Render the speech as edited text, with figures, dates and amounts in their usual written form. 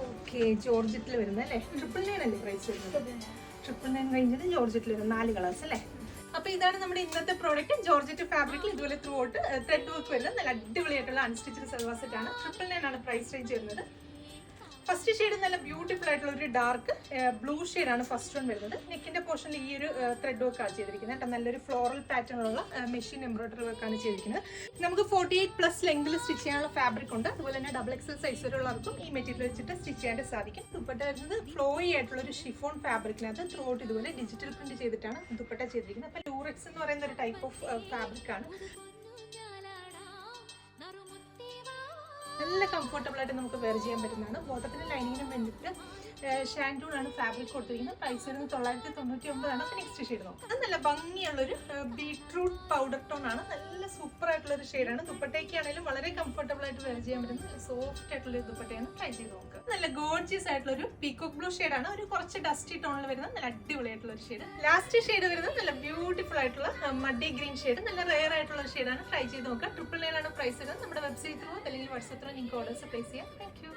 Okay, ജോർജറ്റിൽ വരുന്നത് അല്ലേ? 999 അല്ലേ പ്രൈസ് വരുന്നത്? 999 റേഞ്ചിൽ ജോർജറ്റിൽ വരുന്നത് 4 കളേഴ്സ് അല്ലേ? അപ്പൊ ഇതാണ് നമ്മുടെ ഇന്നത്തെ പ്രോഡക്റ്റ്. ജോർജറ്റ് ഫാബ്രിക്കിൽ ഇതുപോലെ ത്രൂ ഔട്ട് ത്രെഡ് വർക്ക് വരുന്നത് നല്ല അടിപൊളിയായിട്ടുള്ള അൺസ്റ്റിച്ചഡ് സൽവാർ സെറ്റ് ആണ്. 999 ആണ് പ്രൈസ് റേഞ്ച് വരുന്നത്. ഫസ്റ്റ് ഷെയ്ഡ് നല്ല ബ്യൂട്ടിഫുൾ ആയിട്ടുള്ള ഒരു ഡാർക്ക് ബ്ലൂ ഷെയ്ഡാണ് ഫസ്റ്റ് വൺ വരുന്നത്. നെക്കിന്റെ പോർഷനിൽ ഈ ഒരു ത്രെഡ് വർക്കാണ് ചെയ്തിരിക്കുന്നത് കേട്ടോ. നല്ലൊരു ഫ്ലോറൽ പാറ്റേണുള്ള മെഷീൻ എംബ്രോയിഡറി വർക്കാണ് ചെയ്തിരിക്കുന്നത്. നമുക്ക് 48+ ലെങ്തിൽ സ്റ്റിച്ച് ചെയ്യാനുള്ള ഫാബ്രിക് ഉണ്ട്. അതുപോലെ തന്നെ XXL സൈസ് വരെയുള്ളവർക്കും ഈ മെറ്റീരിയൽ വെച്ചിട്ട് സ്റ്റിച്ച് ചെയ്യാൻ സാധിക്കും. ദുപ്പട്ട വരുന്നത് ഫ്ലോയി ആയിട്ടുള്ള ഒരു ഷിഫോൺ ഫാബ്രിക്കിനകത്ത് ത്രൂ ഔട്ട് ഇതുപോലെ ഡിജിറ്റൽ പ്രിന്റ് ചെയ്തിട്ടാണ് ദുപ്പട്ട ചെയ്തിരിക്കുന്നത്. അപ്പോൾ ലൂറെക്സ് എന്ന് പറയുന്ന ഒരു ടൈപ്പ് ഓഫ് ഫാബ്രിക് ആണ്. നല്ല കംഫർട്ടബിൾ ആയിട്ട് നമുക്ക് വെയർ ചെയ്യാൻ പറ്റുന്നതാണ്. ബോട്ടത്തിന് ലൈനിങ്ങിനും വേണ്ടിയിട്ട് ഷാൻഡൂൺ ആണ് ഫാബ്രിക് കൊടുത്തിരിക്കുന്നത്. പ്രൈസ് വരുന്നത് 999 ആണ്. അപ്പോൾ നെക്സ്റ്റ് ഷെയ്ഡ് നോക്കാം. അത് നല്ല ഭംഗിയുള്ളൊരു ബീട്രൂട്ട് പൗഡർ ടോൺ ആണ്. നല്ല സൂപ്പർ ആയിട്ടുള്ളൊരു ഷെയ്ഡാണ്. ദുപ്പട്ടയ്ക്കാണെങ്കിലും വളരെ കംഫർട്ടബിൾ ആയിട്ട് വെയർ ചെയ്യാൻ പറ്റുന്ന നല്ല സോഫ്റ്റ് ആയിട്ടുള്ള ദുപ്പട്ടയാണ്. ട്രൈ ചെയ്ത് നോക്കുക. നല്ല ഗോർജിയസ് ആയിട്ടുള്ളൊരു പീകോക്ക് ബ്ലൂ ഷെയ്ഡാണ്. ഒരു കുറച്ച് ഡസ്റ്റി ടോണിൽ വരുന്ന നല്ല അടിപൊളിയായിട്ടുള്ള ഒരു ഷെയ്ഡ്. ലാസ്റ്റ് ഷെയ്ഡ് വരുന്നത് നല്ല ബ്യൂട്ടിഫുൾ ആയിട്ടുള്ള മഡി ഗ്രീൻ ഷെയ്ഡ്. നല്ല റെയർ ആയിട്ടുള്ള ഷെയ്ഡാണ്. ട്രൈ ചെയ്ത് നോക്കുക. 999 ആണ് പ്രൈസ് വരുന്നത്. നമ്മുടെ വെബ്സൈറ്റ് ത്രൂ അല്ലെങ്കിൽ വാട്സ്ആപ്പ് ത്രൂ നിങ്ങൾക്ക് ഓർഡേഴ്സ് പ്ലേസ് ചെയ്യാം. Thank you.